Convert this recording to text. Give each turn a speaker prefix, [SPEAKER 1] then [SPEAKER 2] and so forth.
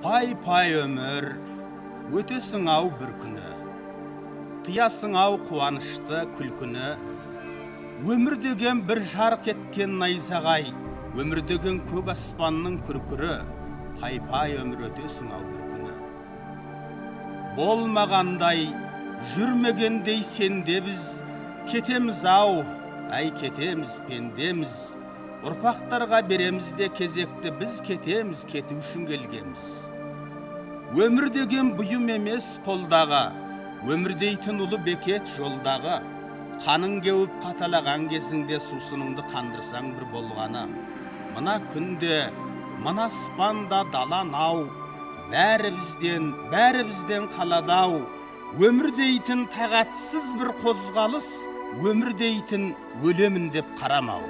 [SPEAKER 1] Пай-пай өмір, өтесің ау бір күні, тыясың ау қуанышты күлкіні. Өмір деген бір жарық еткен найзағай, өмір деген көк аспанның күркірі. Пай-пай өмір, өтесің ау бір күні. Болмағандай, жүрмегендей сенде біз, кетеміз ау, әй кетеміз, пендеміз. Ұрпақтарға береміз де кезекті, біз кетеміз, кету үшін келгеміз. Өмір деген бұйым емес қолдағы, өмір дейтін ұлы бекет жолдағы. Қаның кеуіп қаталаған кезіңде сусыныңды қандырсаң бір болғаны. Мына күнде, мына аспанда далан-ау, бәрі бізден қалады-ау. Өмір дейтін тағатсыз бір қозғалыс, өмір дейтін өлемін деп қарамау.